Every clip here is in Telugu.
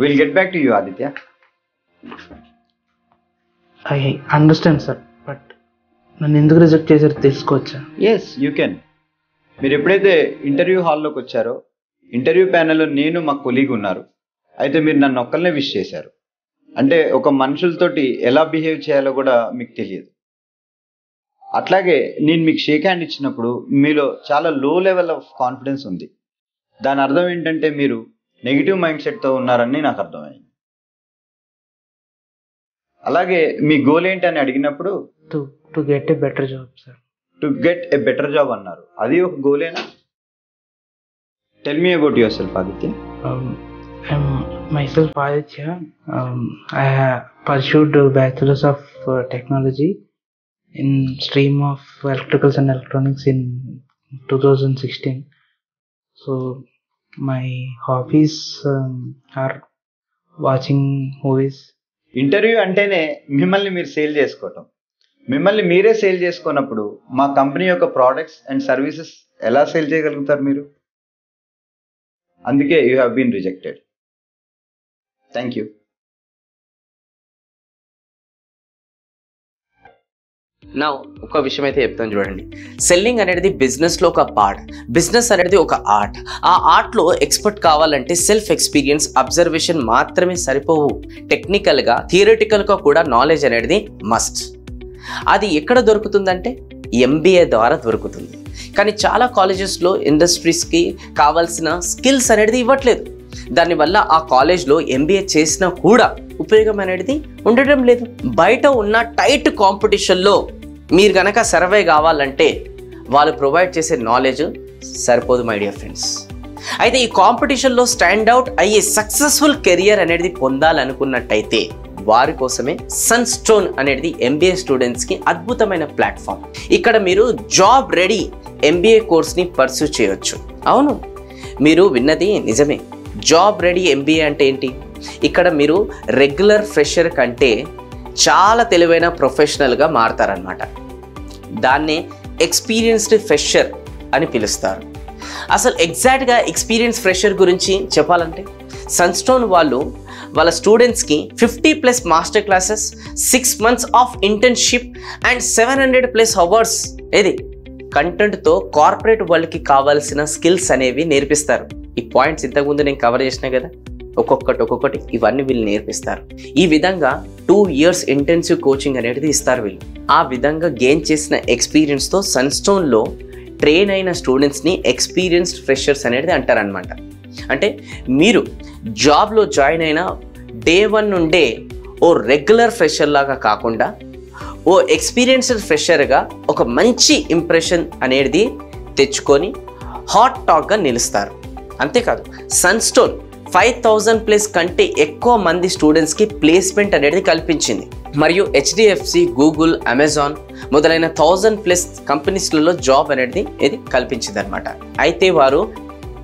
We'll get back to you, Aditya. I understand, sir, but నన్ను ఎందుకు రిజెక్ట్ చేశారో తెలుసుకోవచ్చా? Yes, you can. మీరు ఎప్పుడైతే ఇంటర్వ్యూ హాల్లోకి వచ్చారో ఇంటర్వ్యూ ప్యానెల్లో నేను మా కొలీగ్ ఉన్నారు. అయితే మీరు నన్ను ఒక్కళ్ళనే విష్ చేశారు. అంటే ఒక మనుషులతోటి ఎలా బిహేవ్ చేయాలో కూడా మీకు తెలియదు. అట్లాగే నేను మీకు షేక్ హ్యాండ్ ఇచ్చినప్పుడు మీలో చాలా లో లెవెల్ ఆఫ్ కాన్ఫిడెన్స్ ఉంది. దాని అర్థం ఏంటంటే మీరు నెగిటివ్ మైండ్ సెట్తో ఉన్నారని నాకు అర్థమైంది. అలాగే మీ గోల్ ఏంటని అడిగినప్పుడు to get a better job, sir. To get a better job అన్నారు. అది ఒక గోలేనా? Tell me about yourself, Aditya. I'm myself Aditya. I have pursued Bachelor's of Technology in stream of Electricals and Electronics in 2016. So my hobbies are watching movies. Interview అంటేనే మిమ్మల్ని మీరు సేల్ చేసుకోవటం. మిమ్మల్ని మీరే సేల్ చేసుకున్నప్పుడు మా కంపెనీ యొక్క ప్రోడక్ట్స్ అండ్ సర్వీసెస్ ఎలా సేల్ చేయగలుగుతారు మీరు? అందుకే you have been rejected. Thank you. నా ఒక విషయం అయితే చెప్తాను చూడండి. సెల్లింగ్ అనేది బిజినెస్లో ఒక పార్ట్. బిజినెస్ అనేది ఒక ఆర్ట్. ఆ ఆర్ట్లో ఎక్స్పర్ట్ కావాలంటే సెల్ఫ్ ఎక్స్పీరియన్స్, అబ్జర్వేషన్ మాత్రమే సరిపోవు. టెక్నికల్గా, థియరిటికల్గా కూడా నాలెడ్జ్ అనేది మస్ట్. అది ఎక్కడ దొరుకుతుందంటే ఎంబీఏ ద్వారా దొరుకుతుంది. కానీ చాలా కాలేజెస్లో ఇండస్ట్రీస్కి కావాల్సిన స్కిల్స్ అనేది ఇవ్వట్లేదు. దానివల్ల ఆ కాలేజ్లో ఎంబీఏ చేసినా కూడా ఉపయోగం అనేది ఉండడం లేదు. బయట ఉన్న టైట్ కాంపిటీషన్లో మీరు కనుక సర్వే కావాలంటే వాళ్ళు ప్రొవైడ్ చేసే నాలెడ్జ్ సరిపోదు మై డియర్ ఫ్రెండ్స్. అయితే ఈ కాంపిటీషన్లో స్టాండ్ అవుట్ అయ్యే సక్సెస్ఫుల్ కెరియర్ అనేది పొందాలనుకున్నట్టయితే వారి కోసమే సన్స్టోన్ అనేది ఎంబీఏ స్టూడెంట్స్కి అద్భుతమైన ప్లాట్ఫామ్. ఇక్కడ మీరు జాబ్ రెడీ ఎంబీఏ కోర్స్ని పర్సూ చేయొచ్చు. అవును, మీరు విన్నది నిజమే. జాబ్ రెడీ ఎంబీఏ అంటే ఏంటి? ఇక్కడ మీరు రెగ్యులర్ ఫ్రెషర్ కంటే చాలా తెలివైన ప్రొఫెషనల్గా మారతారనమాట. దాన్నే ఎక్స్పీరియన్స్డ్ ఫ్రెషర్ అని పిలుస్తారు. అసలు ఎగ్జాక్ట్గా ఎక్స్పీరియన్స్ ఫ్రెషర్ గురించి చెప్పాలంటే సన్స్టోన్ వాళ్ళ స్టూడెంట్స్కి 50+ master classes, 6 months of internship and 700+ hours ఇది కంటెంట్తో కార్పొరేట్ వరల్డ్కి కావాల్సిన స్కిల్స్ అనేవి నేర్పిస్తారు. ఈ పాయింట్స్ ఇంతకుముందు నేను కవర్ చేసినా కదా, ఒక్కొక్కటి ఇవన్నీ వీళ్ళు నేర్పిస్తారు. ఈ విధంగా 2 years ఇంటెన్సివ్ కోచింగ్ అనేది ఇస్తారు వీళ్ళు. ఆ విధంగా గెయిన్ చేసిన ఎక్స్పీరియన్స్తో సన్స్టోన్లో ట్రైన్ అయిన స్టూడెంట్స్ని ఎక్స్పీరియన్స్డ్ ఫ్రెషర్స్ అనేది అంటారనమాట. అంటే మీరు జాబ్లో జాయిన్ అయిన డే 1 నుండే ఓ రెగ్యులర్ ఫ్రెషర్ లాగా కాకుండా ఓ ఎక్స్పీరియన్స్డ్ ఫ్రెషర్గా ఒక మంచి ఇంప్రెషన్ అనేది తెచ్చుకొని హాట్ టాక్గా నిలుస్తారు. అంతేకాదు సన్స్టోన్ 5000+ కంటే ఎక్కువ మంది స్టూడెంట్స్కి ప్లేస్మెంట్ అనేది కల్పించింది. మరియు HDFC, గూగుల్, అమెజాన్ మొదలైన 1000+ కంపెనీస్లలో జాబ్ అనేది ఇది కల్పించింది అనమాట. అయితే వారు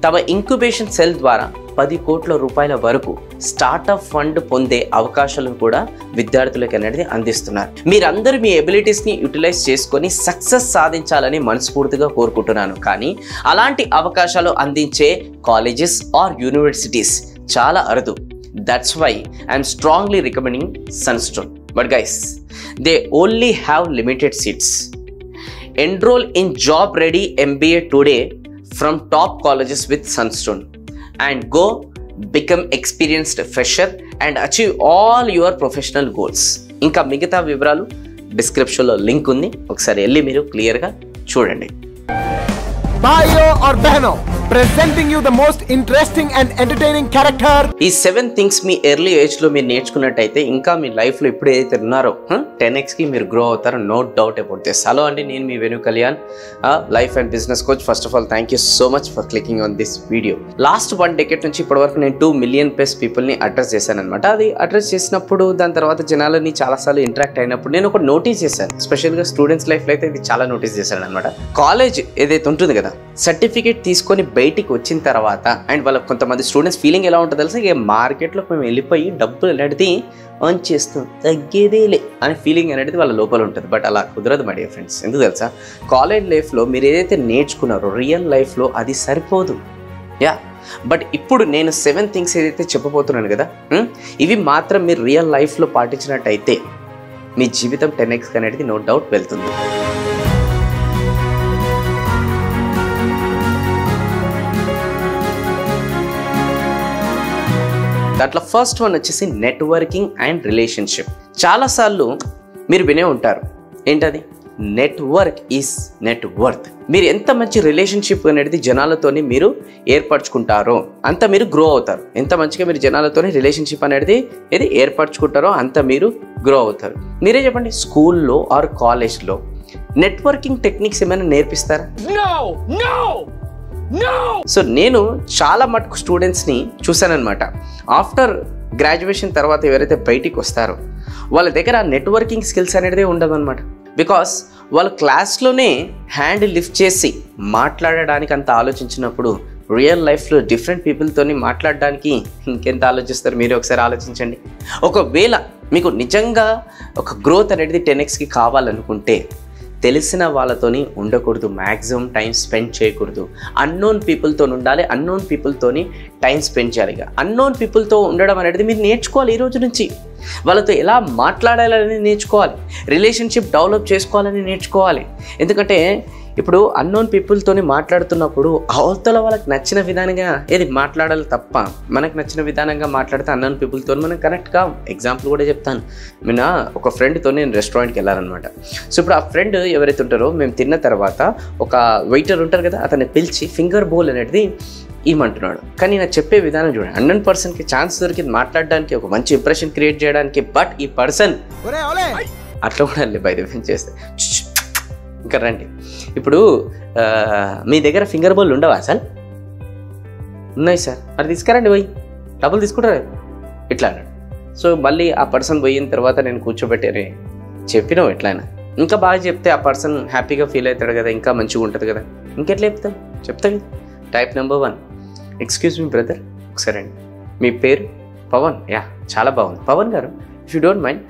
తమ ఇంక్యుబేషన్ సెల్ ద్వారా 10 కోట్ల రూపాయల వరకు స్టార్టప్ ఫండ్ పొందే అవకాశాలను కూడా విద్యార్థులకు అనేది అందిస్తున్నారు. మీరందరూ మీ ఎబిలిటీస్ని యూటిలైజ్ చేసుకొని సక్సెస్ సాధించాలని మనస్ఫూర్తిగా కోరుకుంటున్నాను. కానీ అలాంటి అవకాశాలు అందించే కాలేజెస్ ఆర్ యూనివర్సిటీస్ చాలా అరుదు. That's why I'm strongly recommending Sunstone. But guys, they only have limited seats. Enroll in job ready MBA today from top colleges with Sunstone and go become experienced fresher and achieve all your professional goals. ఇంకా మిగతా వివరాలు డిస్క్రిప్షన్లో లింక్ ఉంది, ఒకసారి వెళ్ళి మీరు క్లియర్గా చూడండి. Bhaiyo or Behno, presenting you the most interesting and entertaining character. ఈ 7 things మీ ఎర్లీ ఏజ్లో మీరు నేర్చుకున్నట్టయితే ఇంకా మీ లైఫ్లో ఇప్పుడు ఏదైతే ఉన్నారో 10x మీరు గ్రో అవుతారో, no doubt about this. Hello అండి, నేను మీ Venu Kalyan, life and business coach. First of all thank you so much for clicking on this video. Last 1 decade నుంచి ఇప్పటివరకు నేను 2 million+ పీపుల్ని అడ్రస్ చేశాను అనమాట. అది అడ్రస్ చేసినప్పుడు దాని తర్వాత జనాలని చాలాసార్లు ఇంటరాక్ట్ అయినప్పుడు నేను ఒక నోటీస్ చేశాను. స్పెషల్గా స్టూడెంట్స్ లైఫ్లో అయితే ఇది చాలా నోటీస్ చేశాను అనమాట. కాలేజ్ ఏదైతే ఉంటుంది కదా, సర్టిఫికేట్ తీసుకొని బయటికి వచ్చిన తర్వాత అండ్ వాళ్ళ కొంతమంది స్టూడెంట్స్ ఫీలింగ్ ఎలా ఉంటుందో తెలుసా, ఇక మార్కెట్లోకి మేము వెళ్ళిపోయి డబ్బులు అనేది ఎర్న్ చేస్తాం, తగ్గేదేలే అనే ఫీలింగ్ అనేది వాళ్ళ లోపల ఉంటుంది. బట్ అలా కుదరదు మై డియర్ ఫ్రెండ్స్. ఎందుకు తెలుసా, కాలేజ్ లైఫ్లో మీరు ఏదైతే నేర్చుకున్నారో రియల్ లైఫ్లో అది సరిపోదు. బట్ ఇప్పుడు నేను 7 థింగ్స్ ఏదైతే చెప్పబోతున్నాను కదా, ఇవి మాత్రం మీరు రియల్ లైఫ్లో పాటించినట్టయితే మీ జీవితం 10x అనేది నో డౌట్ వెళ్తుంది. దాంట్లో ఫస్ట్ వన్ వచ్చేసి నెట్వర్కింగ్ అండ్ రిలేషన్షిప్. చాలాసార్లు మీరు వినే ఉంటారు, ఏంటది? Network is net worth. మీరు ఎంత మంచి రిలేషన్షిప్ అనేది జనాలతోని మీరు ఏర్పరచుకుంటారో అంత మీరు గ్రో అవుతారు. ఎంత మంచిగా మీరు జనాలతోని రిలేషన్షిప్ అనేది ఏది ఏర్పరచుకుంటారో అంత మీరు గ్రో అవుతారు. మీరే చెప్పండి, స్కూల్లో ఆర్ కాలేజ్లో నెట్వర్కింగ్ టెక్నిక్స్ ఏమైనా నేర్పిస్తారా? సో నేను చాలా మటుకు స్టూడెంట్స్ని చూశానన్నమాట. ఆఫ్టర్ గ్రాడ్యుయేషన్ తర్వాత ఎవరైతే బయటికి వస్తారో వాళ్ళ దగ్గర నెట్వర్కింగ్ స్కిల్స్ అనేది ఉండదన్నమాట. బికాస్ వాళ్ళ క్లాస్లోనే హ్యాండ్ లిఫ్ట్ చేసి మాట్లాడడానికి అంత ఆలోచించినప్పుడు రియల్ లైఫ్లో డిఫరెంట్ పీపుల్తోని మాట్లాడడానికి ఇంకెంత ఆలోచిస్తారు మీరు ఒకసారి ఆలోచించండి. ఒకవేళ మీకు నిజంగా ఒక గ్రోత్ అనేది 10xకి కావాలనుకుంటే తెలిసిన వాళ్ళతోని ఉండకూడదు, మ్యాక్సిమం టైం స్పెండ్ చేయకూడదు. అన్నోన్ పీపుల్తో ఉండాలి, అన్నోన్ పీపుల్తోని టైం స్పెండ్ చేయాలి. అన్నోన్ పీపుల్తో ఉండడం అనేది మీరు నేర్చుకోవాలి. ఈ రోజు నుంచి వాళ్ళతో ఎలా మాట్లాడాలని నేర్చుకోవాలి, రిలేషన్షిప్ డెవలప్ చేసుకోవాలని నేర్చుకోవాలి. ఎందుకంటే ఇప్పుడు అన్నోన్ పీపుల్తోని మాట్లాడుతున్నప్పుడు అవతల వాళ్ళకి నచ్చిన విధానంగా ఏది మాట్లాడాలి తప్ప మనకు నచ్చిన విధానంగా మాట్లాడితే అన్నోన్ పీపుల్తో మనం కనెక్ట్ కావు. ఎగ్జాంపుల్ కూడా చెప్తాను. ఒక ఫ్రెండ్తో నేను రెస్టారెంట్కి వెళ్ళాలన్నమాట. సో ఇప్పుడు ఆ ఫ్రెండ్ ఎవరైతే ఉంటారో మేము తిన్న తర్వాత ఒక వెయిటర్ ఉంటారు కదా, అతన్ని పిలిచి ఫింగర్ బౌల్ అనేది ఇవ్వమంటున్నాడు. కానీ నేను చెప్పే విధానం చూడండి, 100%కి ఛాన్స్ దొరికింది మాట్లాడడానికి, ఒక మంచి ఇంప్రెషన్ క్రియేట్ చేయడానికి. బట్ ఈ పర్సన్ అట్లా కూడా వెళ్ళి బయట చేస్తే ఇంకా రండి. ఇప్పుడు మీ దగ్గర ఫింగర్ బౌల్ ఉండవా అసలు? ఉన్నాయి సార్. అది తీసుకురండి, పోయి డబ్బులు తీసుకుంటారు ఇట్లా అన్నాడు. సో మళ్ళీ ఆ పర్సన్ పోయిన తర్వాత నేను కూర్చోబెట్టారే చెప్పినావు ఎట్లయినా ఇంకా బాగా చెప్తే ఆ పర్సన్ హ్యాపీగా ఫీల్ అవుతాడు కదా, ఇంకా మంచిగా ఉంటుంది కదా. ఇంకెట్లా చెప్తాను. Type number 1, excuse me brother, ఒకసారి అండి మీ పేరు? పవన్. యా, చాలా బాగుంది పవన్ గారు. ఇఫ్ యూ డోంట్ మైండ్,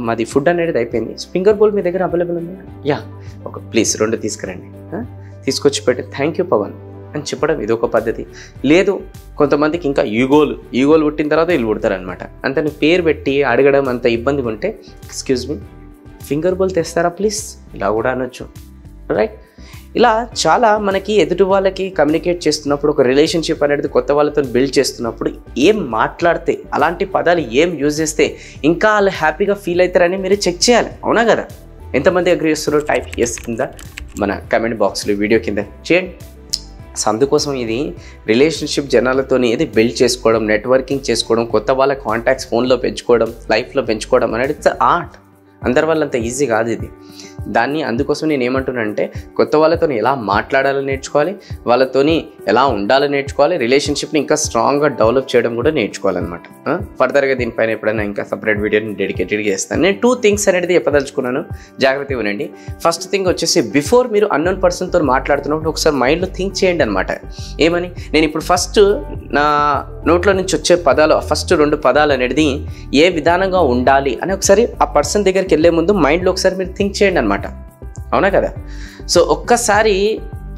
మాది ఫుడ్ అనేది అయిపోయింది, ఫింగర్ బౌల్ మీ దగ్గర అవైలబుల్ ఉంది? యా, ఒక ప్లీజ్ 2 తీసుకురండి, తీసుకొచ్చి పెట్టి థ్యాంక్ యూ పవన్ అని చెప్పడం ఇది ఒక పద్ధతి. లేదు కొంతమందికి ఇంకా ఈగోలు పుట్టిన తర్వాత వీళ్ళు పుడతారనమాట. అంత నీ పేరు పెట్టి అడగడం అంత ఇబ్బందిగా ఉంటే ఎక్స్క్యూజ్ మీ ఫింగర్ బౌల్ తెస్తారా ప్లీజ్, ఇలా కూడా అనొచ్చు. రైట్? ఇలా చాలా మనకి ఎదుటి వాళ్ళకి కమ్యూనికేట్ చేస్తున్నప్పుడు, ఒక రిలేషన్షిప్ అనేది కొత్త వాళ్ళతో బిల్డ్ చేస్తున్నప్పుడు ఏం మాట్లాడితే, అలాంటి పదాలు ఏం యూజ్ చేస్తే ఇంకా వాళ్ళు హ్యాపీగా ఫీల్ అవుతారని మీరు చెక్ చేయాలి. అవునా కదా? ఎంతమంది అగ్రీ చేస్తున్నారో టైప్ ఎస్ కింద మన కమెంట్ బాక్స్లో వీడియో కింద చేయండి. సో అందుకోసం ఇది రిలేషన్షిప్ జనాలతో ఏది బిల్డ్ చేసుకోవడం, నెట్వర్కింగ్ చేసుకోవడం, కొత్త వాళ్ళ కాంటాక్ట్స్ ఫోన్లో పెంచుకోవడం, లైఫ్లో పెంచుకోవడం అనేది ఇట్స్ ఆర్ట్. అందరి వల్ల అంత ఈజీ కాదు ఇది. దాన్ని అందుకోసం నేను ఏమంటున్నానంటే కొత్త వాళ్ళతో ఎలా మాట్లాడాలని నేర్చుకోవాలి, వాళ్ళతోని ఎలా ఉండాలని నేర్చుకోవాలి, రిలేషన్షిప్ని ఇంకా స్ట్రాంగ్గా డెవలప్ చేయడం కూడా నేర్చుకోవాలన్నమాట. ఫర్దర్గా దీనిపైన ఎప్పుడైనా ఇంకా సపరేట్ వీడియోని డెడికేటెడ్గా చేస్తాను. నేను 2 థింగ్స్ అనేది చెప్పదలుచుకున్నాను, జాగ్రత్తగా వినండి. ఫస్ట్ థింగ్ వచ్చేసి, బిఫోర్ మీరు అన్నోన్ పర్సన్తో మాట్లాడుతున్నప్పుడు ఒకసారి మైండ్లో థింక్ చేయండి అనమాట. ఏమని, నేను ఇప్పుడు ఫస్ట్ నా నోట్లో నుంచి వచ్చే పదాలు, ఫస్ట్ 2 పదాలు అనేది ఏ విధానంగా ఉండాలి అని ఒకసారి ఆ పర్సన్ దగ్గరికి వెళ్ళే ముందు మైండ్లో ఒకసారి మీరు థింక్ చేయండి అనమాట. అవునా కదా? సో ఒక్కసారి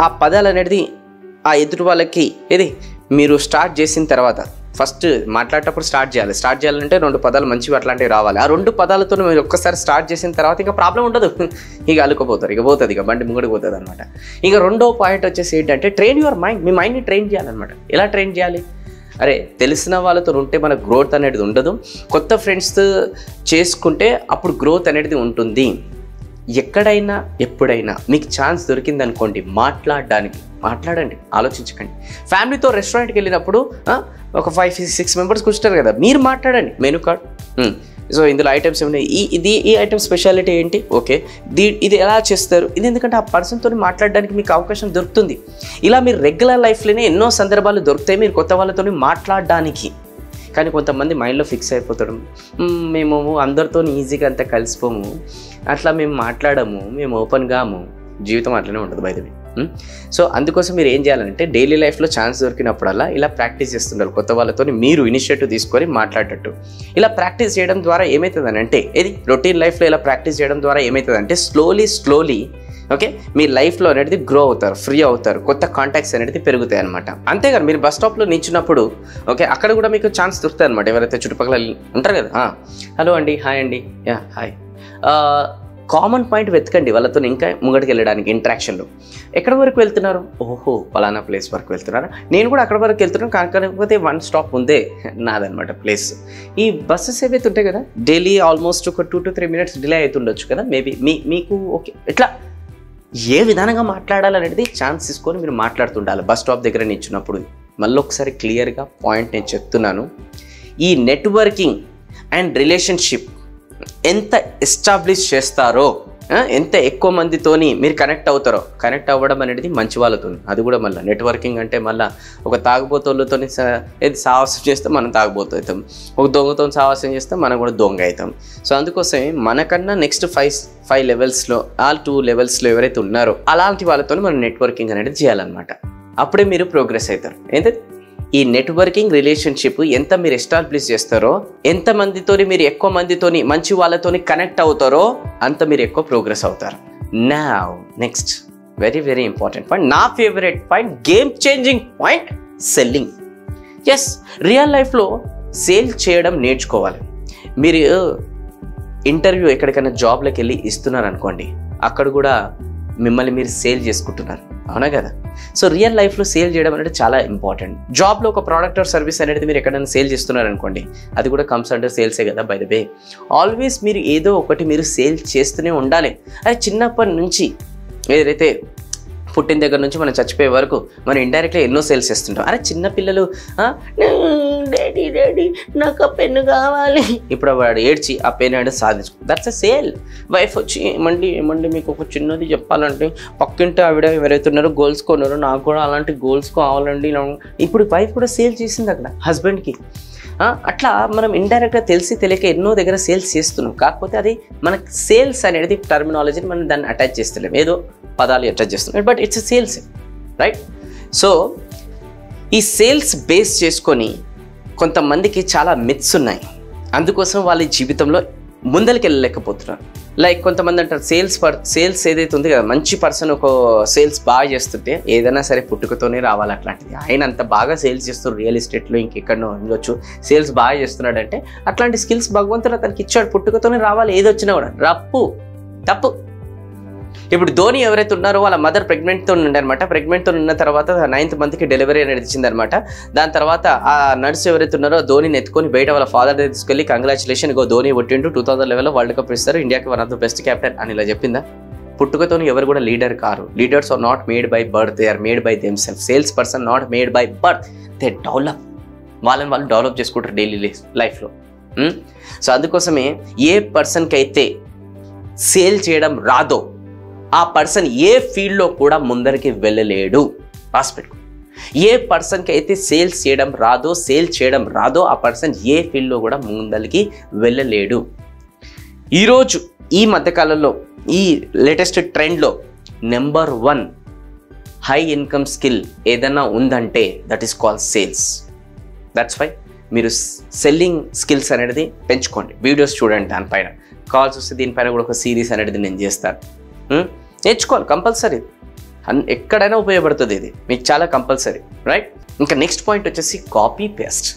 ఆ పదాలు అనేది ఆ ఎదుటి వాళ్ళకి ఏది మీరు స్టార్ట్ చేసిన తర్వాత, ఫస్ట్ మాట్లాడేటప్పుడు స్టార్ట్ చేయాలంటే 2 పదాలు మంచివి అట్లాంటివి రావాలి. ఆ 2 పదాలతో మీరు ఒక్కసారి స్టార్ట్ చేసిన తర్వాత ఇంకా ప్రాబ్లం ఉండదు. ఇక అలుకోపోతారు, ఇక పోతుంది, ఇక బండి ముంగడికి పోతుంది అనమాట. ఇక 2వ పాయింట్ వచ్చేసి ఏంటంటే, ట్రైన్ యువర్ మైండ్. మీ మైండ్ని ట్రైన్ చేయాలన్నమాట. ఎలా ట్రైన్ చేయాలి? అరే తెలిసిన వాళ్ళతో ఉంటే మన గ్రోత్ అనేది ఉండదు, కొత్త ఫ్రెండ్స్ చేసుకుంటే అప్పుడు గ్రోత్ అనేది ఉంటుంది. ఎక్కడైనా ఎప్పుడైనా మీకు ఛాన్స్ దొరికిందనుకోండి మాట్లాడండి, ఆలోచించకండి. ఫ్యామిలీతో రెస్టారెంట్కి వెళ్ళినప్పుడు ఒక 5-6 మెంబర్స్ కూర్చుంటారు కదా, మీరు మాట్లాడండి. మెనూ కార్డ్, సో ఇందులో ఐటమ్స్ ఏమున్నాయి, ఈ ఐటమ్ స్పెషాలిటీ ఏంటి, ఓకే ఇది ఎలా చేస్తారు, ఇది ఎందుకంటే ఆ పర్సన్తో మాట్లాడడానికి మీకు అవకాశం దొరుకుతుంది. ఇలా మీరు రెగ్యులర్ లైఫ్లోనే ఎన్నో సందర్భాలు దొరుకుతాయి మీరు కొత్త వాళ్ళతో మాట్లాడడానికి. కానీ కొంతమంది మైండ్లో ఫిక్స్ అయిపోతాడు, మేము అందరితో ఈజీగా అంతా కలిసిపోము, అట్లా మేము మాట్లాడము, మేము ఓపెన్ కాము. జీవితం అట్లనే ఉంటుంది బై ద వే. సో అందుకోసం మీరు ఏం చేయాలంటే, డైలీ లైఫ్లో ఛాన్స్ దొరికినప్పుడల్లా ఇలా ప్రాక్టీస్ చేస్తుండాలి. కొత్త వాళ్ళతో మీరు ఇనిషియేటివ్ తీసుకొని మాట్లాడేటట్టు ఇలా ప్రాక్టీస్ చేయడం ద్వారా ఏమవుతుందని అంటే, ఇది రొటీన్ లైఫ్లో ఇలా ప్రాక్టీస్ చేయడం ద్వారా ఏమవుతుందంటే, స్లోలీ ఓకే, మీ లైఫ్లో అనేది గ్రో అవుతారు, ఫ్రీ అవుతారు, కొత్త కాంటాక్ట్స్ అనేది పెరుగుతాయి అనమాట. అంతేగాని మీరు బస్ స్టాప్లో నిల్చున్నప్పుడు ఓకే అక్కడ కూడా మీకు ఛాన్స్ దొరుకుతాయి అనమాట. ఎవరైతే చుట్టుపక్కల ఉంటారు కదా, హలో అండి, హాయ్ అండి, యా హాయ్, కామన్ పాయింట్ వెతకండి వాళ్ళతో ఇంకా ముంగడికి వెళ్ళడానికి ఇంటరాక్షన్లో. ఎక్కడి వరకు వెళ్తున్నారు? ఓహో పలానా ప్లేస్ వరకు వెళ్తున్నారు, నేను కూడా అక్కడ వరకు వెళ్తున్నాను, కాకపోతే 1 స్టాప్ ముందే నాదనమాట ప్లేస్. ఈ బస్సెస్ ఏవైతే ఉంటాయి కదా డైలీ ఆల్మోస్ట్ ఒక 2 to 3 minutes డిలే అవుతుండొచ్చు కదా మేబీ. మీకు ఓకే ఇట్లా ఏ విధానంగా మాట్లాడాలనేది ఛాన్స్ తీసుకొని మీరు మాట్లాడుతుండాలి బస్ స్టాప్ దగ్గర నిల్చున్నప్పుడు. మళ్ళీ ఒకసారి క్లియర్గా పాయింట్ నేను చెప్తున్నాను, ఈ నెట్వర్కింగ్ అండ్ రిలేషన్షిప్ ఎంత ఎస్టాబ్లిష్ చేస్తారో, ఎంత ఎక్కువ మందితోని మీరు కనెక్ట్ అవుతారో, కనెక్ట్ అవ్వడం అనేది మంచి వాళ్ళతో. అది కూడా మళ్ళీ నెట్వర్కింగ్ అంటే మళ్ళీ ఒక తాగుబోతులతో ఏది సాహసం చేస్తే మనం తాగుబోతు అవుతాం, ఒక దొంగతో సాహసం చేస్తే మనం కూడా దొంగ అవుతాం. సో అందుకోసమే మనకన్నా నెక్స్ట్ 5 లెవెల్స్లో 2 లెవెల్స్లో ఎవరైతే ఉన్నారో అలాంటి వాళ్ళతో మనం నెట్వర్కింగ్ అనేది చేయాలన్నమాట. అప్పుడే మీరు ప్రోగ్రెస్ అవుతారు. ఏంటంటే ఈ నెట్వర్కింగ్ రిలేషన్షిప్ ఎంత మీరు ఎస్టాబ్లిష్ చేస్తారో, ఎంత మందితోని మీరు ఎక్కువ మందితోని మంచి వాళ్ళతోని కనెక్ట్ అవుతారో అంత మీరు ఎక్కువ ప్రోగ్రెస్ అవుతారు. Now next very very important point, నా favourite point, game changing point, selling. Yes, real లైఫ్లో సేల్ చేయడం నేర్చుకోవాలి. మీరు ఇంటర్వ్యూ ఎక్కడికైనా జాబ్లోకి వెళ్ళి ఇస్తున్నారు అనుకోండి, అక్కడ కూడా మిమ్మల్ని మీరు సేల్ చేసుకుంటున్నారు, అవునా కదా? సో రియల్ లైఫ్లో సేల్ చేయడం అనేది చాలా ఇంపార్టెంట్. జాబ్లో ఒక ప్రోడక్ట్ ఆర్ సర్వీస్ అనేది మీరు ఎక్కడైనా సేల్ చేస్తున్నారు అనుకోండి, అది కూడా కమ్స్ అండర్ సేల్సే కదా బై ద వే. ఆల్వేస్ మీరు ఏదో ఒకటి మీరు సేల్ చేస్తూనే ఉండాలి. అది చిన్నప్పటి నుంచి ఏదైతే పుట్టిన దగ్గర నుంచి మనం చచ్చిపోయే వరకు మనం ఇండైరెక్ట్గా ఎన్నో సేల్స్ చేస్తుంటాం. అరే చిన్నపిల్లలు డాడీ డాడీ నాకు ఆ పెన్ను కావాలి, ఇప్పుడు వాడు ఏడ్చి ఆ పెన్ అనేది సాధించుకో, దట్స్ అ సేల్. వైఫ్ వచ్చి ఏమండి మీకు ఒక చిన్నది చెప్పాలంటే, పక్కింటి ఆవిడ ఎవరైతే ఉన్నారో గోల్స్ కొన్నారో, నాకు కూడా అలాంటి గోల్స్ కావాలండి. ఇప్పుడు వైఫ్ కూడా సేల్ చేసింది అక్కడ హస్బెండ్కి. అట్లా మనం ఇండైరెక్ట్గా తెలిసి తెలియక ఎన్నో దగ్గర సేల్స్ చేస్తున్నాం. కాకపోతే అది మనకు సేల్స్ అనేది టర్మినాలజీని మనం దాన్ని అటాచ్ చేస్తలేం, ఏదో పదాలు అటాచ్ చేస్తున్నాం, but it's sales, right? So ఈ సేల్స్ బేస్ చేసుకొని కొంతమందికి చాలా మిత్స్ ఉన్నాయి, అందుకోసం వాళ్ళ జీవితంలో ముందరికి వెళ్ళలేకపోతున్నారు. లైక్ కొంతమంది అంటారు సేల్స్ ఏదైతే ఉంది కదా, మంచి పర్సన్ ఒక సేల్స్ బాగా చేస్తుంటే ఏదైనా సరే పుట్టుకతోనే రావాలి అట్లాంటిది. ఆయన అంత బాగా సేల్స్ చేస్తారు, రియల్ ఎస్టేట్లో ఇంకెక్కడో ఉండొచ్చు, సేల్స్ బాగా చేస్తున్నాడంటే అట్లాంటి స్కిల్స్ భగవంతుడు అతనికి ఇచ్చాడు, పుట్టుకతోనే రావాలి, ఏది వచ్చినా కూడా. తప్పు. ఇప్పుడు ధోని ఎవరైతే ఉన్నారో వాళ్ళ మదర్ ప్రెగ్నెంట్తో ఉండనమాట. ప్రెగ్నెంట్తో ఉన్న తర్వాత 9th monthకి డెలివరీ అనేది ఇచ్చిందనమాట. దాని తర్వాత ఆ నర్స్ ఎవరైతే ఉన్నారో ధోనిని ఎత్తుకొని బయట వాళ్ళ ఫాదర్ దగ్గర తీసుకెళ్ళి కంగ్రాచులేషన్, ఇగో ధోని కొట్టిండు, 2011లో వరల్డ్ కప్ ఇస్తారు, ఇండియాకి one of the best captain అని ఇలా చెప్పిందా? పుట్టుకతో ఎవరు కూడా లీడర్ కారు. Leaders are not made by birth, they are made by them self. Sales person not made by birth, they develop. వాళ్ళని వాళ్ళు డెవలప్ చేసుకుంటారు డైలీ లైఫ్లో. సో అందుకోసమే ఏ పర్సన్కి అయితే సేల్ చేయడం రాదో ఆ పర్సన్ ఏ ఫీల్డ్లో కూడా ముందరికి వెళ్ళలేడు. రాసిపెట్టుకో. ఏ పర్సన్కి అయితే సేల్ చేయడం రాదో ఆ పర్సన్ ఏ ఫీల్డ్లో కూడా ముందరికి వెళ్ళలేడు. ఈరోజు ఈ మధ్యకాలంలో ఈ లేటెస్ట్ ట్రెండ్లో నెంబర్ 1 హై ఇన్కమ్ స్కిల్ ఏదైనా ఉందంటే that is called sales. That's why మీరు సెల్లింగ్ స్కిల్స్ అనేది పెంచుకోండి. వీడియోస్ చూడండి, దానిపైన కాల్స్ వస్తే దీనిపైన కూడా ఒక సిరీస్ అనేది నేను చేస్తాను. నేర్చుకోవాలి కంపల్సరీ, ఎక్కడైనా ఉపయోగపడుతుంది, ఇది మీకు చాలా కంపల్సరీ, రైట్? ఇంకా నెక్స్ట్ పాయింట్ వచ్చేసి కాపీ పేస్ట్.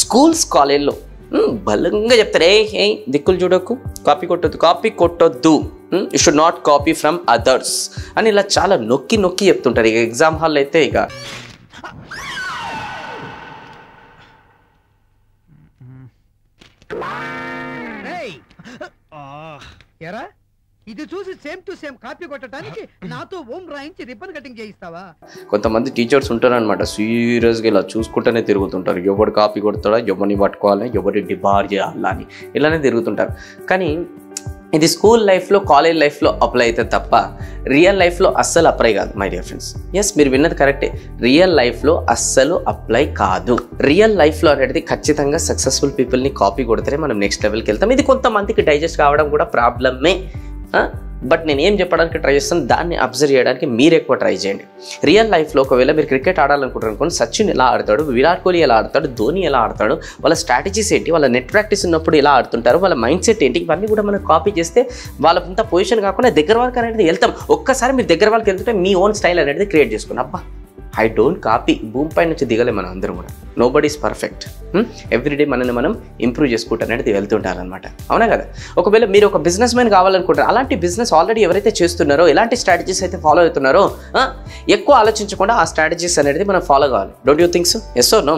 స్కూల్స్ కాలేజ్లో బలంగా చెప్తారు, ఏ దిక్కులు చూడకు, కాపీ కొట్టొద్దు, you should not copy from others అని ఇలా చాలా నొక్కి చెప్తుంటారు. ఇక ఎగ్జామ్ హాల్లో అయితే ఇక ఇది చూసి సేమ్ టు సేమ్ కాపీ కొట్టడానికి నాతో ఓం రాయించి రిబ్బన్ కటింగ్ చేయిస్తావా? కొంతమంది టీచర్స్ ఉంటారు అనమాట, సీరియస్గా ఇలా చూసుకుంటూనే తిరుగుతుంటారు. ఎవడు కాపీ కొడతాడా, ఎవరిని పట్టుకోవాలని, ఎవరి డిబార్ చేయాలా అని ఇలానే తిరుగుతుంటారు. కానీ ఇది స్కూల్ లైఫ్లో, కాలేజ్ లైఫ్లో అప్లై అయితే తప్ప రియల్ లైఫ్లో అస్సలు అప్లై కాదు మై డియర్ ఫ్రెండ్స్. ఎస్, మీరు విన్నది కరెక్టే, రియల్ లైఫ్లో అస్సలు అప్లై కాదు. రియల్ లైఫ్లో అనేది ఖచ్చితంగా సక్సెస్ఫుల్ పీపుల్ని కాపీ కొడితేనే మనం నెక్స్ట్ లెవెల్కి వెళ్తాం. ఇది కొంతమందికి డైజెస్ట్ కావడం కూడా ప్రాబ్లమే. బట్ నేను ఏం చెప్పడానికి ట్రై చేస్తాను, దాన్ని అబ్జర్వ్ చేయడానికి మీరు ఎక్కువ ట్రై చేయండి. రియల్ లైఫ్లో ఒకవేళ మీరు క్రికెట్ ఆడాలనుకుంటారు అనుకోండి, సచిన్ ఎలా ఆడతాడు, విరాట్ కోహ్లీ ఎలా ఆడతాడు, ధోని ఎలా ఆడతాడు, వాళ్ళ స్ట్రాటజీస్ ఏంటి, వాళ్ళ నెట్ ప్రాక్టీస్ ఉన్నప్పుడు ఎలా ఆడుతుంటారు, వాళ్ళ మైండ్ సెట్ ఏంటి, ఇవన్నీ కూడా మనం కాపీ చేస్తే వాళ్ళంత పొజిషన్ కాకుండా దగ్గర వరకు అనేది వెళ్తాం. ఒక్కసారి మీరు దగ్గర వాళ్ళకి వెళ్తుంటే మీ ఓన్ స్టైల్ అనేది క్రియేట్ చేసుకుని, అబ్బా ఐ డోంట్ కాపీ, భూమి పై నుంచి దిగలే మనం అందరం కూడా, nobody is perfect. Everyday మనల్ని మనం ఇంప్రూవ్ చేసుకుంటూ అనేది వెళ్తుంటారనమాట, అవునా కదా. ఒకవేళ మీరు ఒక బిజినెస్ మ్యాన్ కావాలనుకుంటారు, అలాంటి బిజినెస్ ఆల్రెడీ ఎవరైతే చేస్తున్నారో, ఎలాంటి స్ట్రాటజీస్ అయితే ఫాలో అవుతున్నారో ఎక్కువ ఆలోచించకుండా ఆ స్ట్రాటజీస్ అనేది మనం ఫాలో కావాలి. Don't you think so? Yes or no?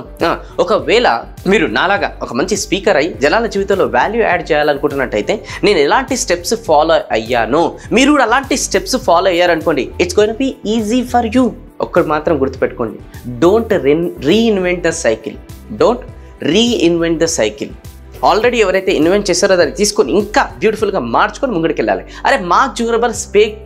ఒకవేళ మీరు నాలాగా ఒక మంచి స్పీకర్ అయ్యి జనాల జీవితంలో వాల్యూ యాడ్ చేయాలనుకుంటున్నట్టయితే నేను ఎలాంటి స్టెప్స్ ఫాలో అయ్యానో మీరు కూడా అలాంటి స్టెప్స్ ఫాలో అయ్యారనుకోండి, it's going to be easy for you. ఒక్కటి మాత్రం గుర్తుపెట్టుకోండి, don't reinvent the cycle. Don't reinvent the cycle. Already ఎవరైతే ఇన్వెంట్ చేస్తారో దాన్ని తీసుకొని ఇంకా బ్యూటిఫుల్గా మార్చుకొని ముంగడికి వెళ్ళాలి. అరే మార్క్ జుకర్బర్గ్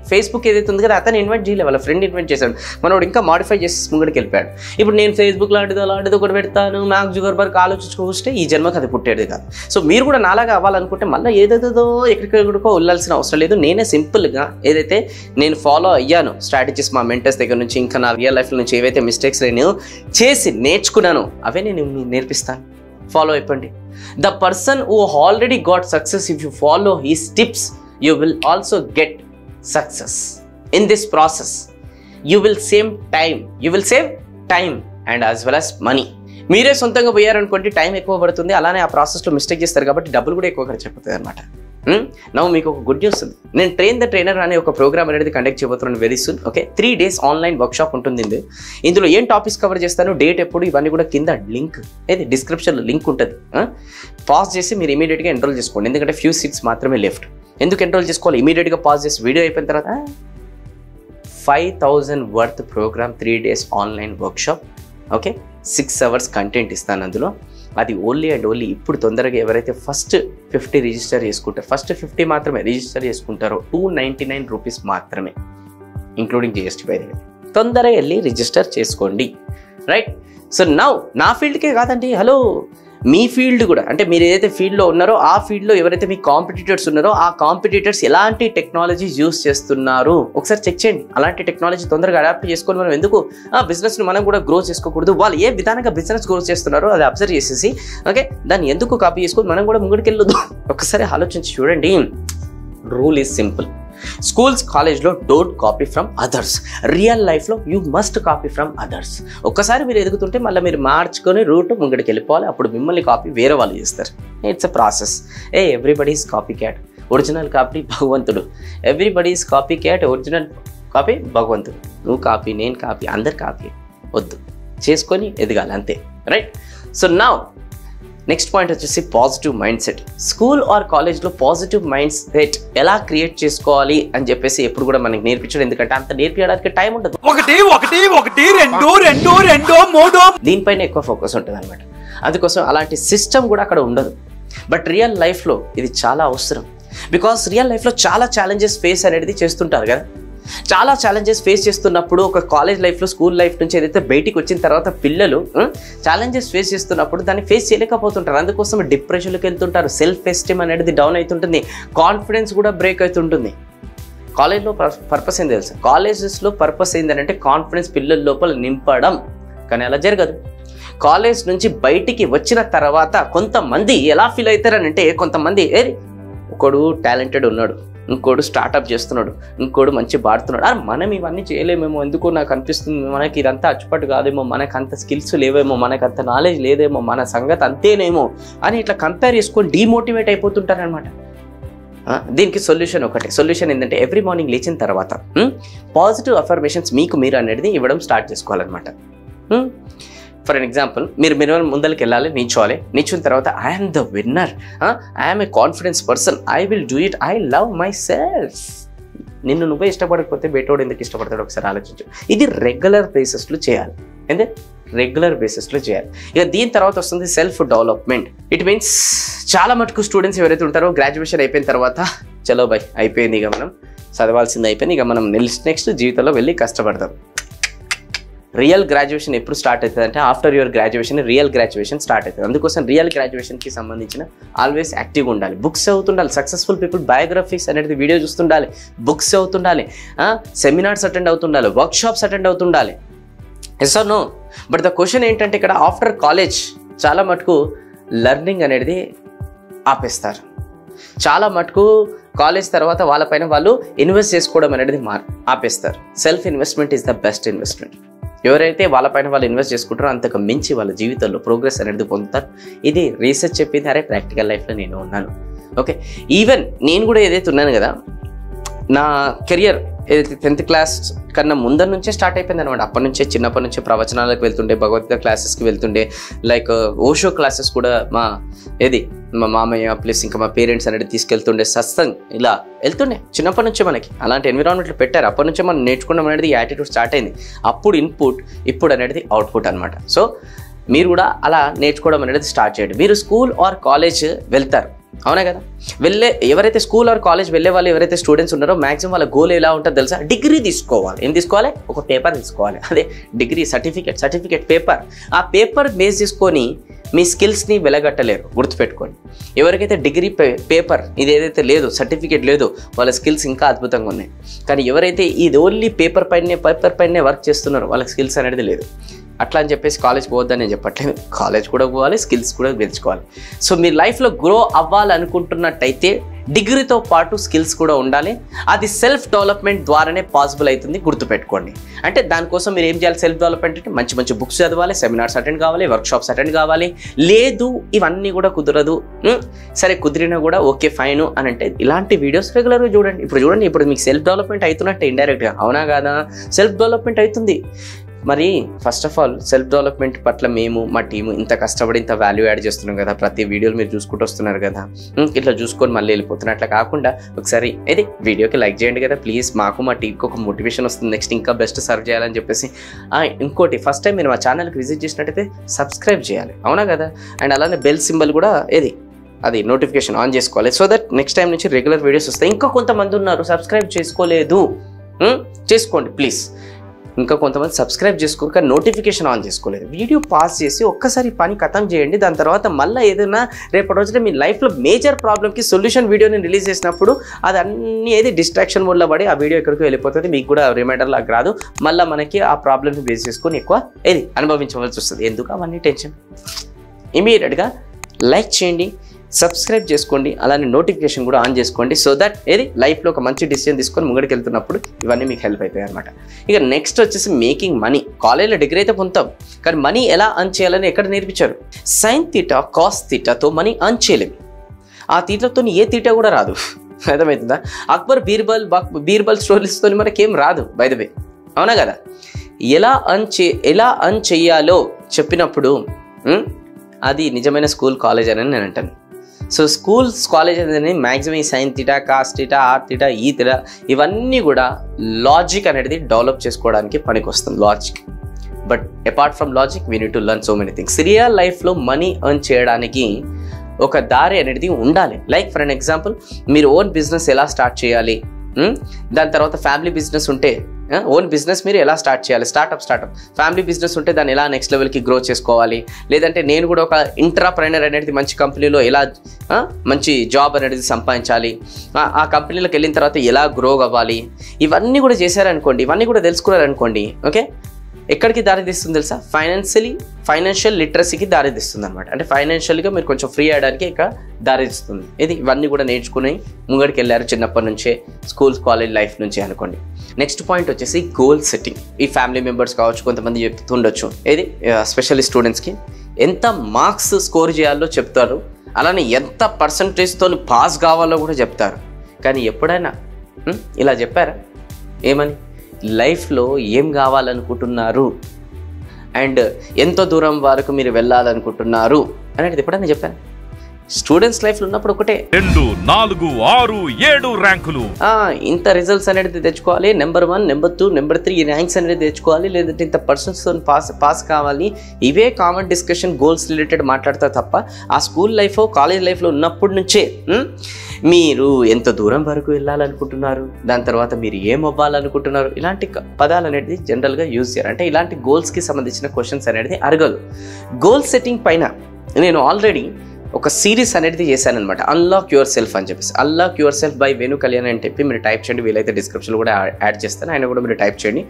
ఫేస్బుక్ ఏదైతే ఉంది కదా, అతను ఇన్వెంట్ చేయలేదు, వాళ్ళ ఫ్రెండ్ ఇన్వెంట్ చేశాడు, మనోడు ఇంకా మాడిఫై చేసి ముంగడికి వెళ్ళిపోయాడు. ఇప్పుడు నేను ఫేస్బుక్ లాంటిది ఒకటి పెడతాను, మార్క్ జుకర్బర్గ్ ఆలోచించుకొస్తే ఈ జన్మకు అది పుట్టేది కాదు. సో మీరు కూడా నాలాగా అవ్వాలనుకుంటే మళ్ళీ ఏదేదో ఎక్కడికెక్కడికో వెళ్ళాల్సిన అవసరం లేదు. నేనే సింపుల్గా ఏదైతే నేను ఫాలో అయ్యాను స్ట్రాటజీస్ మా మెంటర్స్ దగ్గర నుంచి, ఇంకా నా రియల్ లైఫ్లో నుంచి ఏవైతే మిస్టేక్స్ నేను చేసి నేర్చుకున్నానో అవే నేను నేర్పిస్తాను. ఫాలో అయిపోండి. The person who already got success, if you follow his tips, you will also get success. In this process, you will save time and as well as money. మీరే సొంతంగా పోయారనుకోండి టైం ఎక్కువ పడుతుంది, అలానే ఆ ప్రాసెస్లో మిస్టేక్ చేస్తారు కాబట్టి డబ్బులు కూడా ఎక్కువ ఖర్చు అయిపోతుంది అనమాట. నవ్వు మీకు ఒక గుడ్ న్యూస్ ఉంది, నేను ట్రైన్ ద ట్రైనర్ అనే ఒక ప్రోగ్రామ్ అనేది కండక్ట్ చేయబోతున్నాను very soon. Okay, 3 days online workshop ఉంటుంది. ఇందులో ఏం టాపిక్స్ కవర్ చేస్తాను, డేట్ ఎప్పుడు, ఇవన్నీ కూడా కింద లింక్ ఏది డిస్క్రిప్షన్లో లింక్ ఉంటుంది. పాజ్ చేసి మీరు ఇమీడియట్గా ఎన్రోల్ చేసుకోండి, ఎందుకంటే ఫ్యూ సీట్స్ మాత్రమే లెఫ్ట్. ఎందుకు ఎన్రోల్ చేసుకోవాలి, ఇమీడియట్గా పాజ్ చేసి వీడియో అయిపోయిన తర్వాత 5,000 worth programme, 3 days online workshop. Okay, 6 hours content ఇస్తాను అందులో. అది ఓన్లీ అండ్ ఓన్లీ ఇప్పుడు తొందరగా ఎవరైతే ఫస్ట్ 50 రిజిస్టర్ చేసుకుంటారో, ఫస్ట్ 50 మాత్రమే రిజిస్టర్ చేసుకుంటారో, 299 రూపీస్ మాత్రమే ఇంక్లూడింగ్ GST పై. తొందరగా వెళ్ళి రిజిస్టర్ చేసుకోండి, రైట్. సో నౌ నా ఫీల్డ్కే కాదండి, హలో మీ ఫీల్డ్ కూడా, అంటే మీరు ఏదైతే ఫీల్డ్లో ఉన్నారో ఆ ఫీల్డ్లో ఎవరైతే మీ కాంపిటీటర్స్ ఉన్నారో ఆ కాంపిటీటర్స్ ఎలాంటి టెక్నాలజీస్ యూస్ చేస్తున్నారు ఒకసారి చెక్ చేయండి. అలాంటి టెక్నాలజీ తొందరగా అడాప్ట్ చేసుకొని మనం ఎందుకు బిజినెస్ని మనం కూడా గ్రో చేసుకోకూడదు, వాళ్ళు ఏ విధానంగా బిజినెస్ గ్రో చేస్తున్నారో అది అబ్జర్వ్ చేసేసి ఓకే దాన్ని ఎందుకు కాపీ చేసుకొని మనం కూడా ముందుకు వెళ్ళొద్దు. ఒకసారి ఆలోచించి చూడండి. Rule is simple. స్కూల్స్ కాలేజ్లో don't copy from others, real లైఫ్లో you must copy from others. ఒక్కసారి మీరు ఎదుగుతుంటే మళ్ళీ మీరు మార్చుకొని రూట్ ముంగడికి వెళ్ళిపోవాలి, అప్పుడు మిమ్మల్ని కాపీ వేరే వాళ్ళు చేస్తారు. It's a process. Everybody is copy cat, original copy భగవంతుడు. Everybody is copy cat, original copy భగవంతుడు. నువ్వు కాపీ, నేను కాపీ, అందరు కాపీ వద్దు, చేసుకొని ఎదగాలి అంతే, right. So now next point వచ్చేసి positive mind set. School or కాలేజ్లో పాజిటివ్ మైండ్ సెట్ ఎలా క్రియేట్ చేసుకోవాలి అని చెప్పేసి ఎప్పుడు కూడా మనకి నేర్పించడం, ఎందుకంటే అంత నేర్పించడానికి టైం ఉండదు. దీనిపైన ఎక్కువ ఫోకస్ ఉంటుంది అనమాట. అందుకోసం అలాంటి సిస్టమ్ కూడా అక్కడ ఉండదు. బట్ రియల్ లైఫ్లో ఇది చాలా అవసరం. బికాస్ రియల్ లైఫ్లో చాలా ఛాలెంజెస్ ఫేస్ అనేది చేస్తుంటారు కదా. చాలా ఛాలెంజెస్ ఫేస్ చేస్తున్నప్పుడు ఒక కాలేజ్ లైఫ్లో, స్కూల్ లైఫ్ నుంచి ఏదైతే బయటికి వచ్చిన తర్వాత పిల్లలు ఛాలెంజెస్ ఫేస్ చేస్తున్నప్పుడు దాన్ని ఫేస్ చేయలేకపోతుంటారు. అందుకోసం డిప్రెషన్కి వెళ్తుంటారు, సెల్ఫ్ ఎస్టీమ్ అనేది డౌన్ అవుతుంటుంది, కాన్ఫిడెన్స్ కూడా బ్రేక్ అవుతుంటుంది. కాలేజ్లో పర్పస్ ఏంది తెలుసా? కాలేజెస్లో పర్పస్ ఏంటంటే కాన్ఫిడెన్స్ పిల్లల లోపల నింపడం, కానీ అలా జరగదు. కాలేజ్ నుంచి బయటికి వచ్చిన తర్వాత కొంతమంది ఎలా ఫీల్ అవుతారనంటే, కొంతమంది ఒకడు టాలెంటెడ్ ఉన్నాడు, ఇంకోడు స్టార్ట్అప్ చేస్తున్నాడు, ఇంకోడు మంచి పాడుతున్నాడు, అరే మనం ఇవన్నీ చేయలేమేమో, ఎందుకో నాకు అనిపిస్తుంది, మనకి ఇదంతా అచ్చుపట్టు కాదేమో, మనకు అంత స్కిల్స్ లేవేమో, మనకు అంత నాలెడ్జ్ లేదేమో, మన సంగతి అంతేనేమో అని ఇట్లా కంపేర్ చేసుకొని డీమోటివేట్ అయిపోతుంటారనమాట. దీనికి సొల్యూషన్ ఒకటే. సొల్యూషన్ ఏంటంటే ఎవ్రీ మార్నింగ్ లేచిన తర్వాత పాజిటివ్ అఫర్మేషన్స్ మీకు మీరు అనేది ఇవ్వడం స్టార్ట్ చేసుకోవాలన్నమాట. ఫర్ అన్ ఎగ్జాంపుల్, మీరు ముందరికి వెళ్ళాలి, నిల్చున్న తర్వాత I'm the winner, I'm a confidence person, I will do it, I love my self. నిన్ను నువ్వే ఇష్టపడకపోతే బయటోడు ఎందుకు ఇష్టపడతాడు ఒకసారి ఆలోచించు. ఇది రెగ్యులర్ బేసిస్లో చేయాలి. అంటే రెగ్యులర్ బేసిస్లో చేయాలి. ఇక దీని తర్వాత వస్తుంది సెల్ఫ్ డెవలప్మెంట్. ఇట్ మీన్స్ చాలా మటుకు స్టూడెంట్స్ ఎవరైతే ఉంటారో గ్రాడ్యుయేషన్ అయిపోయిన తర్వాత చలో బై అయిపోయింది, ఇక మనం చదవాల్సింది అయిపోయింది, ఇక మనం నెక్స్ట్ జీవితంలో వెళ్ళి కష్టపడతాం. రియల్ గ్రాడ్యుయేషన్ ఎప్పుడు స్టార్ట్ అవుతుంది అంటే after your graduation real graduation start అవుతుంది. అందుకోసం రియల్ గ్రాడ్యుయేషన్కి సంబంధించిన ఆల్వేస్ యాక్టివ్గా ఉండాలి, బుక్స్ చదువుతుండాలి, సక్సెస్ఫుల్ పీపుల్ బయోగ్రఫీస్ అనేది వీడియో చూస్తుండాలి, బుక్స్ చదువుతుండాలి, సెమినార్స్ అటెండ్ అవుతుండాలి, వర్క్షాప్స్ అటెండ్ అవుతుండాలి. Yes or no? But the question ఏంటంటే ఇక్కడ ఆఫ్టర్ కాలేజ్ చాలా మటుకు లెర్నింగ్ అనేది ఆపేస్తారు. చాలా మటుకు కాలేజ్ తర్వాత వాళ్ళపైన వాళ్ళు ఇన్వెస్ట్ చేసుకోవడం అనేది ఆపేస్తారు. Self investment is the best investment. ఎవరైతే వాళ్ళపైన వాళ్ళు ఇన్వెస్ట్ చేసుకుంటారో అంతకు మించి వాళ్ళ జీవితంలో ప్రోగ్రెస్ అనేది పొందుతారు. ఇది రీసెర్చ్ చెప్పింది, అరే ప్రాక్టికల్ లైఫ్లో నేను ఉన్నాను. ఓకే, ఈవెన్ నేను కూడా ఏదైతే ఉన్నాను కదా, నా కెరియర్ ఏదైతే 10th క్లాస్ కన్నా ముందర నుంచే స్టార్ట్ అయిపోయింది అనమాట. అప్పటి నుంచే చిన్నప్పటి నుంచే ప్రవచనాలకు వెళ్తుండే, భగవద్గీత క్లాసెస్కి వెళ్తుండే, లైక్ ఓషో క్లాసెస్ కూడా మా మామయ్య ప్లస్ ఇంకా మా పేరెంట్స్ అనేది తీసుకెళ్తుండే, సత్సంగ్ ఇలా వెళ్తుండే చిన్నప్పటి నుంచే. మనకి అలాంటి ఎన్విరాన్మెంట్లో పెట్టారు. అప్పటి నుంచే మనం నేర్చుకోవడం అనేది యాటిట్యూడ్ స్టార్ట్ అయింది. అప్పుడు ఇన్పుట్, ఇప్పుడు అనేది అవుట్పుట్ అనమాట. సో మీరు కూడా అలా నేర్చుకోవడం అనేది స్టార్ట్ చేయండి. మీరు స్కూల్ ఆర్ కాలేజ్ వెళ్తారు, అవునా కదా? ఎవరైతే స్కూల్ ఆర్ కాలేజ్ వెళ్ళే వాళ్ళు ఎవరైతే స్టూడెంట్స్ ఉన్నారో మ్యాక్సిమం వాళ్ళ గోల్ ఎలా ఉంటుందో తెలుసా? డిగ్రీ తీసుకోవాలి. ఏం తీసుకోవాలి? ఒక పేపర్ తీసుకోవాలి. అదే డిగ్రీ, సర్టిఫికేట్ పేపర్. ఆ పేపర్ బేస్ చేసుకొని మీ స్కిల్స్ని వెలగట్టలేరు, గుర్తుపెట్టుకోండి. ఎవరికైతే డిగ్రీ పేపర్ ఇది ఏదైతే లేదో, సర్టిఫికేట్ లేదో, వాళ్ళ స్కిల్స్ ఇంకా అద్భుతంగా ఉన్నాయి. కానీ ఎవరైతే ఇది ఓన్లీ పేపర్ పైనే వర్క్ చేస్తున్నారో వాళ్ళకి స్కిల్స్ అనేది లేదు. అట్లా అని చెప్పేసి కాలేజ్ పోవద్దని నేను చెప్పట్లేదు. కాలేజ్ కూడా పోవాలి, స్కిల్స్ కూడా పెంచుకోవాలి. సో మీ లైఫ్లో గ్రో అవ్వాలనుకుంటున్నట్టయితే డిగ్రీతో పాటు స్కిల్స్ కూడా ఉండాలి. అది సెల్ఫ్ డెవలప్మెంట్ ద్వారానే పాసిబుల్ అవుతుంది, గుర్తుపెట్టుకోండి. అంటే దానికోసం మీరు ఏం చేయాలి? సెల్ఫ్ డెవలప్మెంట్ అంటే మంచి బుక్స్ చదవాలి, సెమినార్స్ అటెండ్ కావాలి, వర్క్షాప్స్ అటెండ్ కావాలి. లేదు ఇవన్నీ కూడా కుదరదు, సరే కుదిరినా కూడా ఓకే ఫైన్ అని అంటే ఇలాంటి వీడియోస్ రెగ్యులర్గా చూడండి. ఇప్పుడు మీకు సెల్ఫ్ డెవలప్మెంట్ అవుతున్నట్టే ఇండైరెక్ట్గా, అవునా కాదా? సెల్ఫ్ డెవలప్మెంట్ అవుతుంది. మరి first of all self development పట్ల మేము మా టీము ఇంత కష్టపడి ఇంత వాల్యూ యాడ్ చేస్తున్నాం కదా, ప్రతి వీడియోలు మీరు చూసుకుంటూ వస్తున్నారు కదా, ఇట్లా చూసుకొని మళ్ళీ వెళ్ళిపోతున్నారు. అట్లా కాకుండా ఒకసారి ఇది వీడియోకి లైక్ చేయండి కదా ప్లీజ్. మాకు మా టీంకి ఒక మోటివేషన్ వస్తుంది, నెక్స్ట్ ఇంకా బెస్ట్ సర్వ్ చేయాలని చెప్పేసి. ఇంకోటి, ఫస్ట్ టైం మీరు మా ఛానల్కి విజిట్ చేసినట్టయితే సబ్స్క్రైబ్ చేయాలి, అవునా కదా? అండ్ అలానే బెల్ సింబల్ కూడా అది నోటిఫికేషన్ ఆన్ చేసుకోవాలి, సో దట్ నెక్స్ట్ టైం నుంచి రెగ్యులర్ వీడియోస్ వస్తాయి. ఇంకా కొంతమంది ఉన్నారు సబ్స్క్రైబ్ చేసుకోలేదు, చేసుకోండి ప్లీజ్. ఇంకా కొంతమంది సబ్స్క్రైబ్ చేసుకోక నోటిఫికేషన్ ఆన్ చేసుకోలేదు. వీడియో పాస్ చేసి ఒక్కసారి పని ఖతం చేయండి. దాని తర్వాత మళ్ళీ ఏదైనా రేపటి రోజున మీ లైఫ్లో మేజర్ ప్రాబ్లమ్కి సొల్యూషన్ వీడియోని రిలీజ్ చేసినప్పుడు అది అన్నీ డిస్ట్రాక్షన్ మోడ్లో పడి ఆ వీడియో ఎక్కడికి వెళ్ళిపోతుంది, మీకు కూడా రిమైండర్ లాగా రాదు. మళ్ళీ మనకి ఆ ప్రాబ్లమ్ని బేస్ చేసుకొని ఎక్కువ అనుభవించవలసి వస్తుంది. ఎందుకు అవన్నీ టెన్షన్? ఇమీడియట్గా లైక్ చేయండి, సబ్స్క్రైబ్ చేసుకోండి, అలానే నోటిఫికేషన్ కూడా ఆన్ చేసుకోండి, సో దట్ లైఫ్లో ఒక మంచి డిసిజన్ తీసుకొని ముంగడికి వెళ్తున్నప్పుడు ఇవన్నీ మీకు హెల్ప్ అవుతాయి అనమాట. ఇక నెక్స్ట్ వచ్చేసి మేకింగ్ మనీ. కాలేజ్లో డిగ్రీ అయితే పొందుతాం, కానీ మనీ ఎలా అర్న్ చేయాలని ఎక్కడ నేర్పించారు? సైన్ తీటా కాస్ తీటాతో మనీ అర్న్ చేయలేము. ఆ తీటతో ఏ తీటా కూడా రాదు, అర్థమవుతుందా? అక్బర్ బీర్బల్ స్టోరీస్తో మనకేం రాదు, బై ద వే, అవునా కదా? ఎలా అర్న్ చేయాలో చెప్పినప్పుడు అది నిజమైన స్కూల్ కాలేజ్ అని నేను అంటాను. సో స్కూల్స్ కాలేజ్ అనేది మ్యాక్సిమం ఈ సైన్ తీటా, కాస్ తీటా, ఆర్ తీటా, ఈ తీటా ఇవన్నీ కూడా లాజిక్ అనేది డెవలప్ చేసుకోవడానికి పనికి వస్తుంది, logic. But apart from logic we need to learn so many things. Real లైఫ్లో మనీ ఎర్న్ చేయడానికి ఒక దారి అనేది ఉండాలి. లైక్ ఫర్ అన్ ఎగ్జాంపుల్, మీరు ఓన్ బిజినెస్ ఎలా స్టార్ట్ చేయాలి, దాని తర్వాత ఫ్యామిలీ బిజినెస్ ఉంటే ఓన్ బిజినెస్ మీరు ఎలా స్టార్ట్ చేయాలి, స్టార్ట్అప్ ఫ్యామిలీ బిజినెస్ ఉంటే దాన్ని ఎలా నెక్స్ట్ లెవెల్కి గ్రో చేసుకోవాలి, లేదంటే నేను కూడా ఒక ఇంట్రాప్రెనర్ అనేది మంచి కంపెనీలో ఎలా మంచి జాబ్ అనేది సంపాదించాలి, ఆ కంపెనీలోకి వెళ్ళిన తర్వాత ఎలా గ్రో అవ్వాలి, ఇవన్నీ కూడా చేశారనుకోండి, ఇవన్నీ కూడా తెలుసుకున్నారనుకోండి, ఓకే, ఎక్కడికి దారి తీస్తుంది తెలుసా? ఫైనాన్షియల్ లిటరసీకి దారి తీస్తుంది అనమాట. అంటే ఫైనాన్షియల్గా మీరు కొంచెం ఫ్రీ అయ్యడానికి ఇక్కడ దారి తీస్తుంది. ఇవన్నీ కూడా నేర్చుకుని ముంగడికి వెళ్ళారు చిన్నప్పటి నుంచే, స్కూల్స్ కాలేజ్ లైఫ్ నుంచి అనుకోండి. నెక్స్ట్ పాయింట్ వచ్చేసి గోల్ సెట్టింగ్. ఈ ఫ్యామిలీ మెంబర్స్ కావచ్చు, కొంతమంది చెప్తుండొచ్చు, స్పెషల్లీ స్టూడెంట్స్కి ఎంత మార్క్స్ స్కోర్ చేయాలో చెప్తారు, అలానే ఎంత పర్సంటేజ్తో పాస్ కావాలో కూడా చెప్తారు. కానీ ఎప్పుడైనా ఇలా చెప్పారా? ఏమని? లైఫ్లో ఏం కావాలనుకుంటున్నారు అండ్ ఎంతో దూరం వరకు మీరు వెళ్ళాలనుకుంటున్నారు అనేది ఎప్పుడైనా చెప్పాను? స్టూడెంట్స్ లైఫ్లో ఉన్నప్పుడు ఒకటే 2, 4, 6, 7 ర్యాంకులు. ఇంత రిజల్ట్స్ అనేది తెచ్చుకోవాలి, నెంబర్ 1, నెంబర్ 2, నెంబర్ 3 ర్యాంక్స్ అనేది తెచ్చుకోవాలి, లేదంటే ఇంత పర్సన్స్తో పాస్ కావాలి. ఇవే కామన్ డిస్కషన్ గోల్స్ రిలేటెడ్ మాట్లాడతారు తప్ప ఆ స్కూల్ లైఫ్ కాలేజ్ లైఫ్లో ఉన్నప్పటి నుంచే మీరు ఎంత దూరం వరకు వెళ్ళాలనుకుంటున్నారు, దాని తర్వాత మీరు ఏం అవ్వాలనుకుంటున్నారు, ఇలాంటి పదాలు అనేది జనరల్గా యూజ్ చేయరు. అంటే ఇలాంటి గోల్స్కి సంబంధించిన క్వశ్చన్స్ అనేది అడగదు. గోల్ సెట్టింగ్ పైన నేను ఆల్రెడీ ఒక సిరీస్ అనేది చేశానమాట, అన్లాక్ యువర్ సెల్ఫ్ అని చెప్పేసి. Unlock your self by Venu Kalyan అని చెప్పి మీరు టైప్ చేయండి, వీలైతే డిస్క్రిప్షన్లో కూడా యాడ్ చేస్తాను, ఆయన కూడా మీరు టైప్ చేయండి.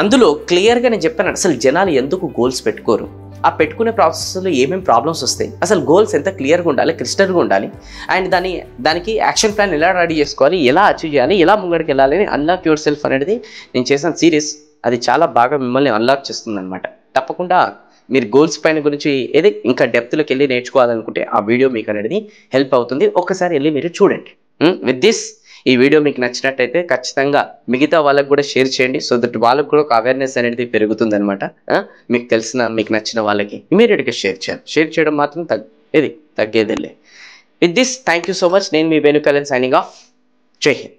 అందులో క్లియర్గా నేను చెప్పాను అసలు జనాలు ఎందుకు గోల్స్ పెట్టుకోరు, ఆ పెట్టుకునే ప్రాసెస్లో ఏమేమి ప్రాబ్లమ్స్ వస్తాయి, అసలు గోల్స్ ఎంత క్లియర్గా ఉండాలి, క్రిస్టల్గా ఉండాలి, అండ్ దానికి యాక్షన్ ప్లాన్ ఎలా రెడీ చేసుకోవాలి, ఎలా అచీవ్ చేయాలి, ఎలా ముంగడికి వెళ్ళాలి అని అన్లాక్ యువర్ సెల్ఫ్ అనేది నేను చేసిన సిరీస్. అది చాలా బాగా మిమ్మల్ని అన్లాక్ చేస్తుంది అనమాట. తప్పకుండా మీరు గోల్స్ పైన గురించి ఏది ఇంకా డెప్త్లోకి వెళ్ళి నేర్చుకోవాలనుకుంటే ఆ వీడియో మీకు అనేది హెల్ప్ అవుతుంది, ఒక్కసారి వెళ్ళి మీరు చూడండి. విత్ దిస్ ఈ వీడియో మీకు నచ్చినట్టయితే ఖచ్చితంగా మిగతా వాళ్ళకు కూడా షేర్ చేయండి, సో దట్ వాళ్ళకు కూడా ఒక అవేర్నెస్ అనేది పెరుగుతుంది అనమాట. మీకు నచ్చిన వాళ్ళకి ఇమీడియట్గా షేర్ చేయడం మాత్రం తగ్గేదిలే. With this thank you so much. నేను మీ వేణు కళ్యాణ్ సైనింగ్ ఆఫ్. జై హింద్.